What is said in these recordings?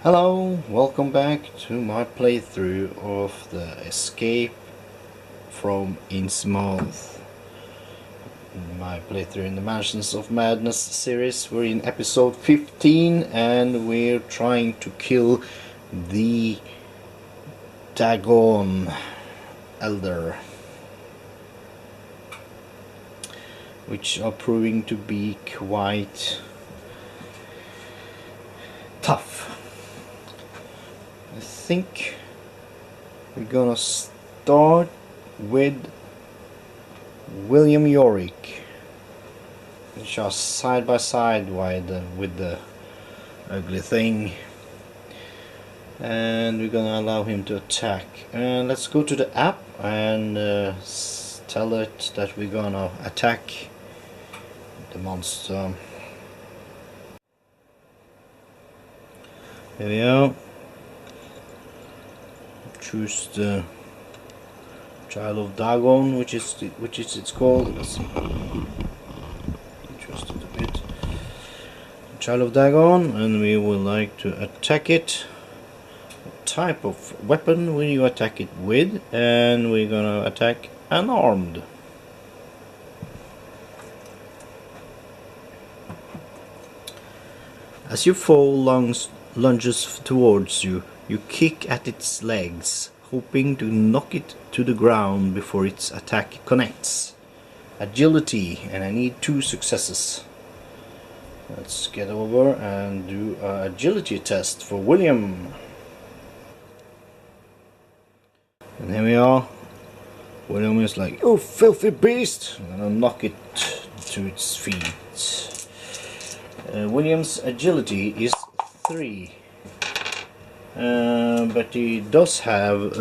Hello, welcome back to my playthrough of the Escape from Innsmouth. My playthrough in the Mansions of Madness series. We're in episode 15 and we're trying to kill the Dagon Elder, which are proving to be quite tough. I think we're gonna start with William Yorick, which are side by side with the ugly thing, and we're gonna allow him to attack. And let's go to the app and tell it that we're gonna attack the monster. Here we go. Choose the Child of Dagon, which is it's called. Let's see. Adjust it a bit. Child of Dagon, and we would like to attack it. What type of weapon will you attack it with? And we're gonna attack unarmed. As your foe lunges towards you, you kick at its legs, hoping to knock it to the ground before its attack connects. Agility, and I need 2 successes. Let's get over and do an agility test for William. And here we are. William is like, "You filthy beast!" I'm gonna knock it to its feet. William's agility is 3. But he does have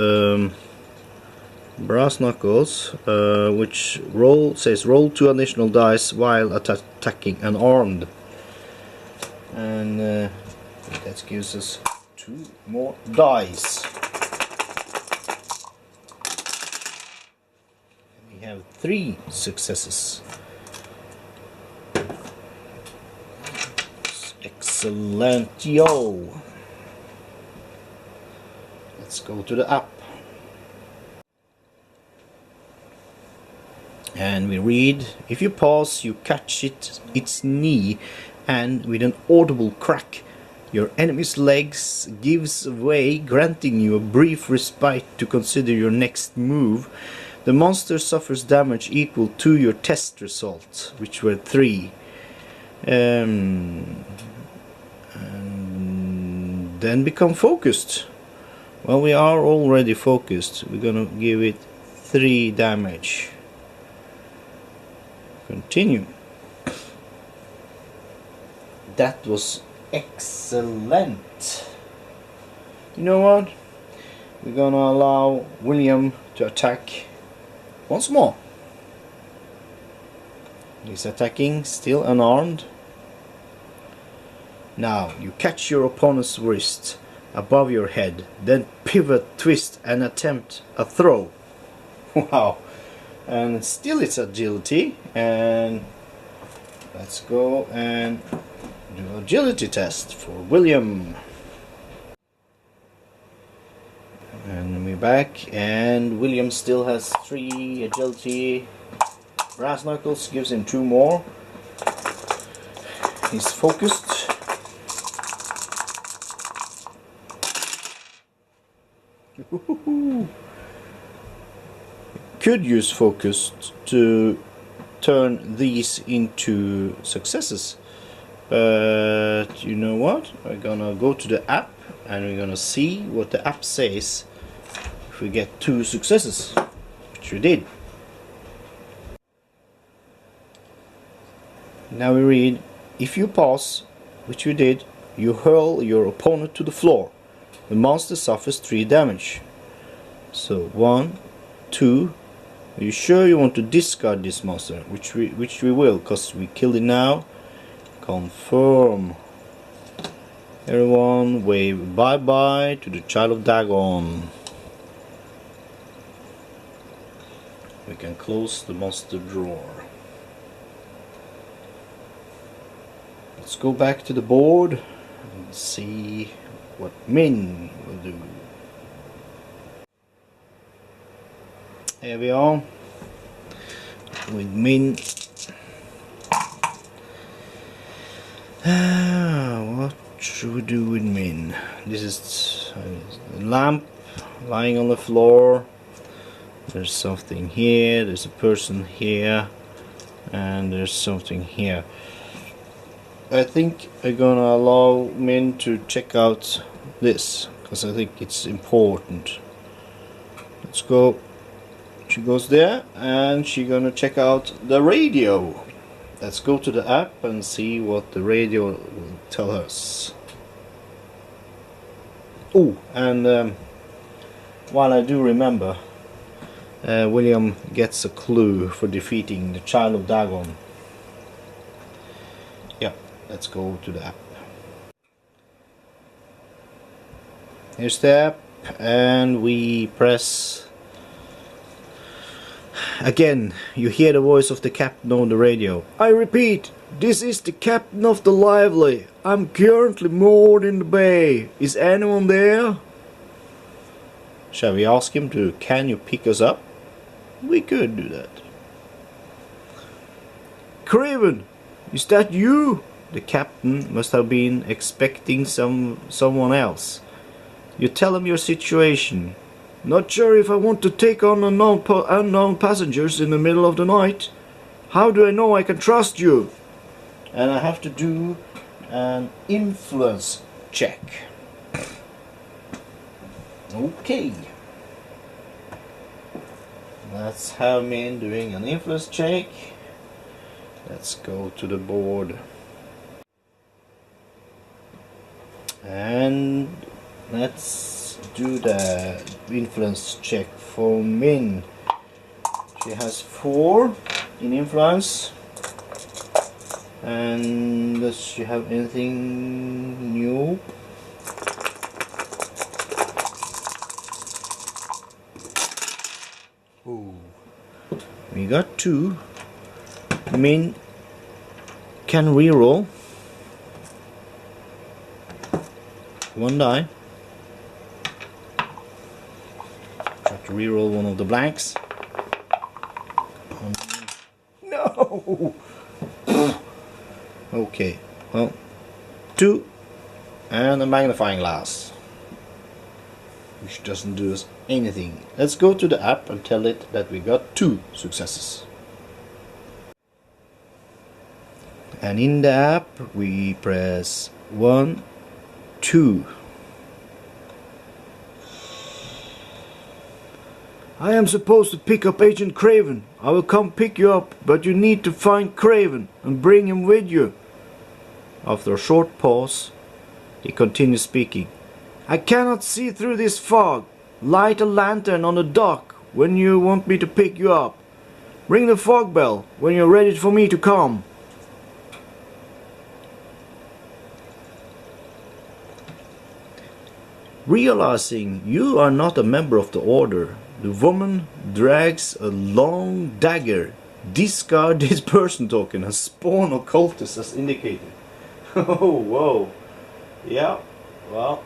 brass knuckles, which says roll 2 additional dice while attacking unarmed, and that gives us 2 more dice. We have 3 successes. Excellent, yo! Let's go to the app. And we read, if you pass, you catch its knee, and with an audible crack, your enemy's legs gives way, granting you a brief respite to consider your next move. The monster suffers damage equal to your test result, which were 3. And then become focused. Well, we are already focused. We're gonna give it 3 damage. Continue. That was excellent. You know what? We're gonna allow William to attack once more. He's attacking, still unarmed. Now you catch your opponent's wrist above your head, then pivot, twist, and attempt a throw. Wow! And still it's agility, and let's go and do agility test for William. And we're back, and William still has 3 agility. Brass knuckles gives him 2 more. He's focused. Could use focus to turn these into successes, but you know what? We're gonna go to the app and we're gonna see what the app says if we get 2 successes, which we did. Now we read, if you pass, which you did, you hurl your opponent to the floor. The monster suffers 3 damage. So 1, 2. Are you sure you want to discard this monster? Which we will, because we killed it now. Confirm. Everyone wave bye bye to the Child of Dagon. We can close the monster drawer. Let's go back to the board and see what Minh will do. Here we are with Minh. What should we do with Minh? This is the lamp lying on the floor. There's something here, there's a person here, and there's something here. I think I'm gonna allow Minh to check out this, because I think it's important. Let's go. She goes there, and she's gonna check out the radio. Let's go to the app and see what the radio will tell us. Oh, and while I do remember, William gets a clue for defeating the Child of Dagon. Yeah, let's go to the app. Here's the app, and we press. Again, you hear the voice of the captain on the radio. I repeat, this is the captain of the Lively. I'm currently moored in the bay. Is anyone there? Shall we ask him to, can you pick us up? We could do that. Craven, is that you? The captain must have been expecting someone else. You tell him your situation. Not sure if I want to take on unknown passengers in the middle of the night. How do I know I can trust you? And I have to do an influence check. Okay. Let's have Minh doing an influence check. Let's go to the board. And let's do the influence check for Minh. She has 4 in influence. And does she have anything new? Ooh. We got 2. Minh can reroll 1 die. Try to reroll one of the blanks. No! Okay, well, 2 and a magnifying glass, which doesn't do us anything. Let's go to the app and tell it that we got 2 successes. And in the app we press 1, 2. I am supposed to pick up Agent Craven. I will come pick you up, but you need to find Craven and bring him with you. After a short pause, he continues speaking. I cannot see through this fog. Light a lantern on the dock when you want me to pick you up. Ring the fog bell when you're ready for me to come. Realizing you are not a member of the order, the woman drags a long dagger. Discard this person token and spawn occultist as indicated. Oh, whoa. Yeah, well.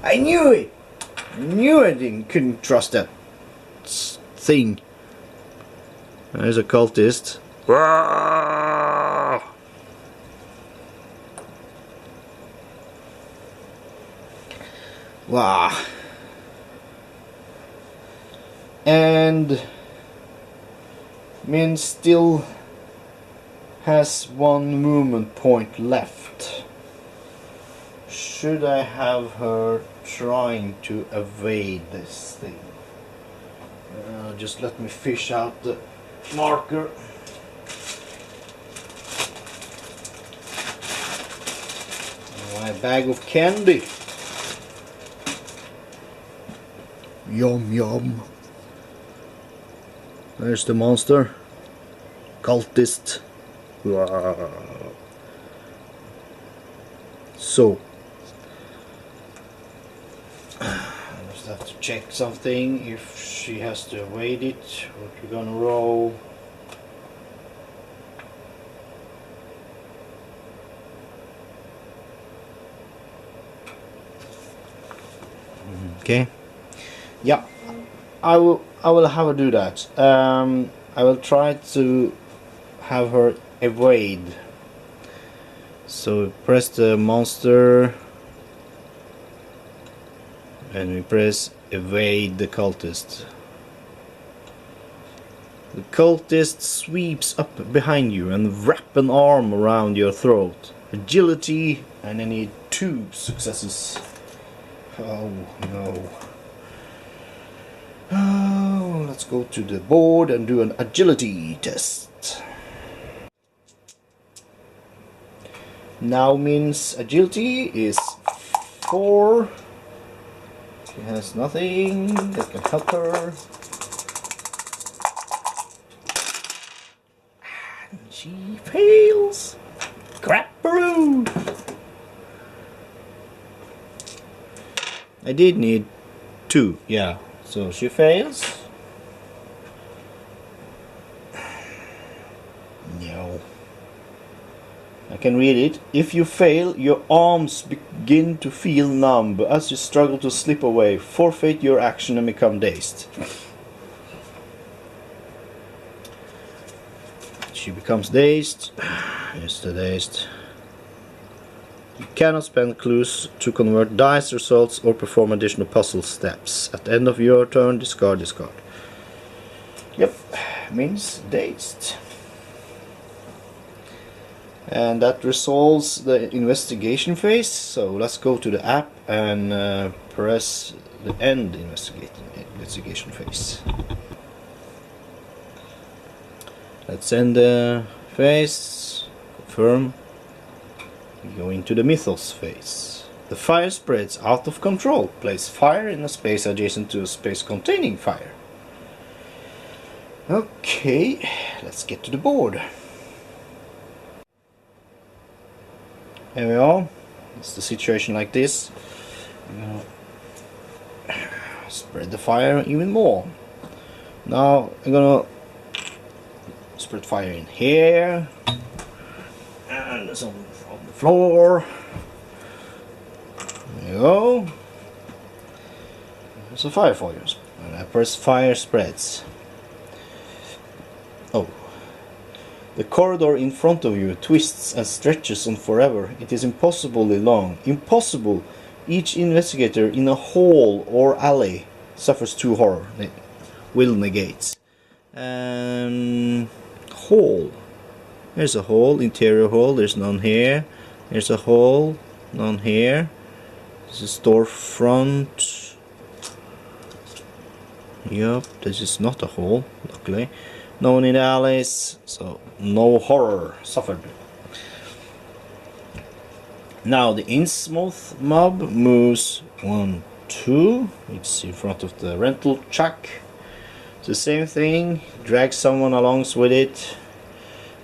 I knew it! I knew I couldn't trust that thing. There's a cultist. Wow. And Minh still has 1 movement point left. Should I have her trying to evade this thing? Just let me fish out the marker. My bag of candy. Yum yum. There's the monster. Cultist. So I just have to check something. If she has to evade it, what we're gonna roll. Okay. Yeah, I will have her do that. I will try to have her evade. So press the monster and we press evade the cultist. The cultist sweeps up behind you and wrap an arm around your throat. Agility, and I need 2 successes. Oh no. Oh, let's go to the board and do an agility test. Now Min's agility is 4. She has nothing that can help her. And she fails. Crap-a-roo! I did need 2, yeah. So she fails. No. I can read it. If you fail, your arms begin to feel numb as you struggle to slip away. Forfeit your action and become dazed. She becomes dazed. Here's the dazed. You cannot spend clues to convert dice results or perform additional puzzle steps. At the end of your turn, discard this card. Yep, means dazed. And that resolves the investigation phase. So let's go to the app and press the end investigation phase. Let's end the phase. Confirm. We go into the mythos phase. The fire spreads out of control. Place fire in a space adjacent to a space containing fire. Okay, let's get to the board. Here we are. It's the situation like this. I'm gonna spread the fire even more. Now I'm gonna spread fire in here and some on the floor. There you go. There's a fire for you. And I press fire spreads. Oh. The corridor in front of you twists and stretches on forever. It is impossibly long. Impossible. Each investigator in a hall or alley suffers 2 horror. Will negates. Hall. There's a hall, interior hall. There's none here. There's a hall, none here. There's a storefront. Yup, this is not a hall, luckily. No one in the alleys, so no horror suffered. Now the Innsmouth mob moves 1, 2. It's in front of the rental truck. It's the same thing. Drag someone along with it.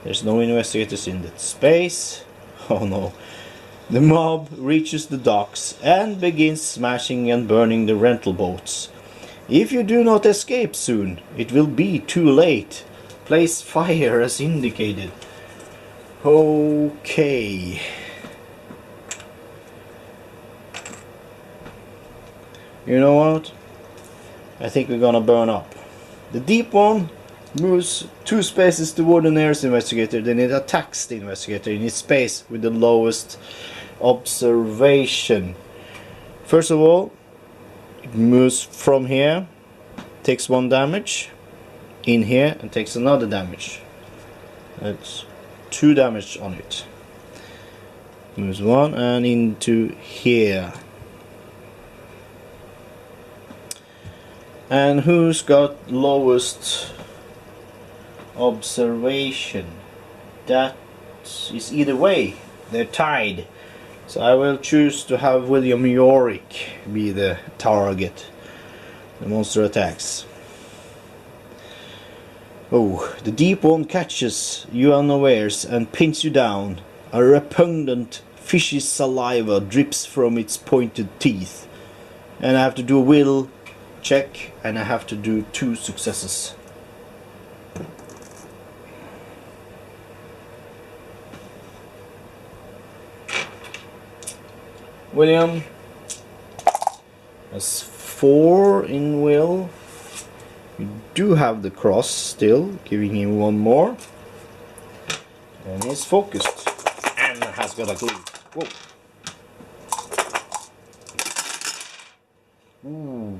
There's no investigators in that space. Oh no. The mob reaches the docks and begins smashing and burning the rental boats. If you do not escape soon, it will be too late. Place fire as indicated. Okay. You know what? I think we're gonna burn up. The deep one moves 2 spaces toward the nearest investigator, then it attacks the investigator in its space with the lowest observation. First of all, it moves from here, takes 1 damage, in here, and takes another damage. That's 2 damage on it. Moves 1 and into here. And who's got lowest observation? That is either way. They're tied. So I will choose to have William Yorick be the target. The monster attacks. Oh, the deep one catches you unawares and pins you down. A repugnant fishy saliva drips from its pointed teeth. And I have to do a will check, and I have to do 2 successes. William has 4 in will. You do have the cross still, giving him 1 more. And he's focused and has got a glue. Whoa. Ooh.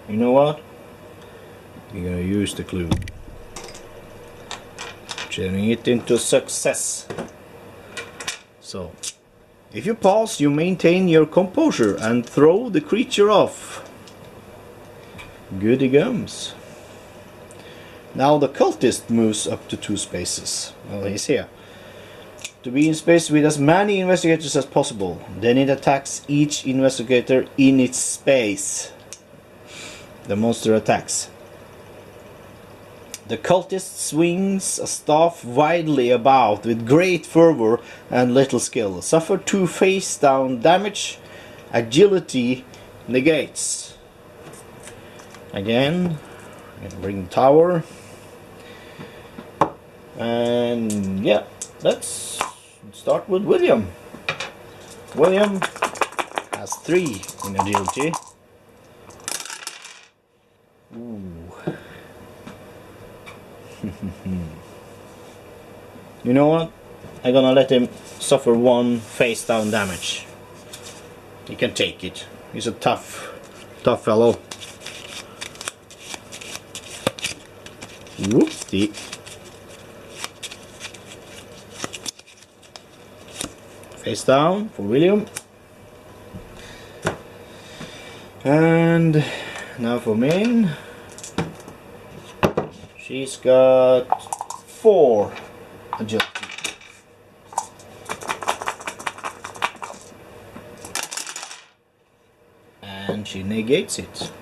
You know what? We're gonna use the glue. Turning it into success. So, if you pass, you maintain your composure and throw the creature off. Goody gums. Now the cultist moves up to 2 spaces. Well, he's here. To be in space with as many investigators as possible. Then it attacks each investigator in its space. The monster attacks. The cultist swings a staff widely about with great fervor and little skill. Suffer 2 face down damage. Agility negates. Again, bring the tower. And yeah, let's start with William. William has 3 in agility. Ooh. You know what? I'm gonna let him suffer 1 face down damage. He can take it. He's a tough fellow. Whoopsie. Face down for William. And now for Minh. She's got 4 agility. And she negates it.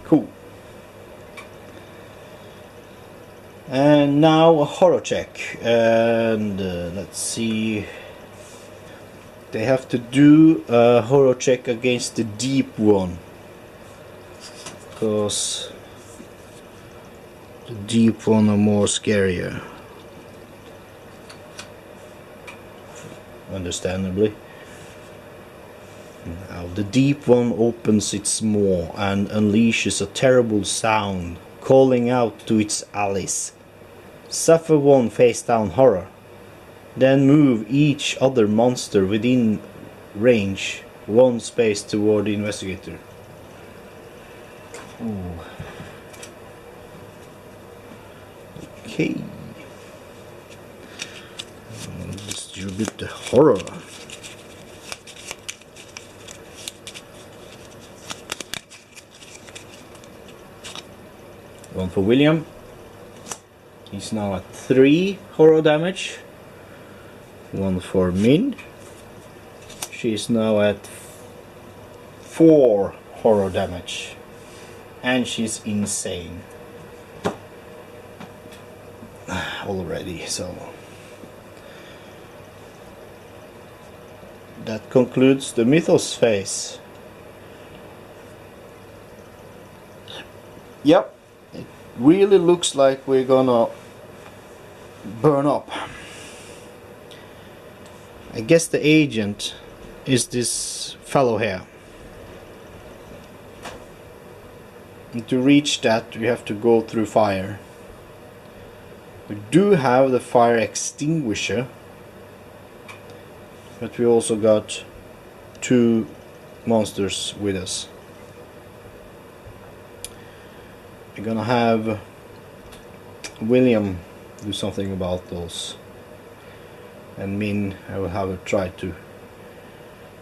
Cool. And now a horror check. And let's see. They have to do a horror check against the deep one. Because the deep one are more scarier. Understandably. Now the deep one opens its maw and unleashes a terrible sound, calling out to its allies. Suffer 1 face down horror. Then move each other monster within range 1 space toward the investigator. Ooh. Okay. Distribute the horror. One for William. He's now at 3 horror damage. 1 for Minh. She's now at 4 horror damage. And she's insane already, so that concludes the mythos phase. Yep, it really looks like we're gonna burn up. I guess the agent is this fellow here. And to reach that we have to go through fire. We do have the fire extinguisher, but we also got 2 monsters with us. We're gonna have William do something about those, and Minh, I will have her try to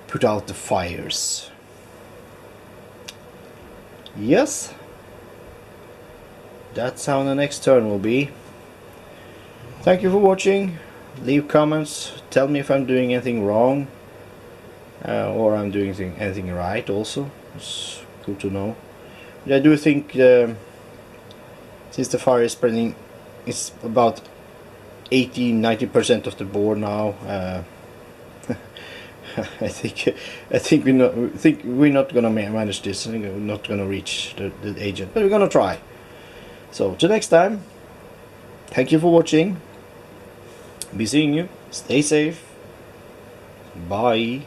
put out the fires. Yes, that's how the next turn will be. Thank you for watching. Leave comments, tell me if I'm doing anything wrong, or I'm doing anything right also. It's cool to know. But I do think since the fire is spreading, it's about 80-90% of the board now. I think we're not gonna manage this. I think we're not gonna reach the agent, but we're gonna try. So till next time, thank you for watching. Be seeing you. Stay safe. Bye.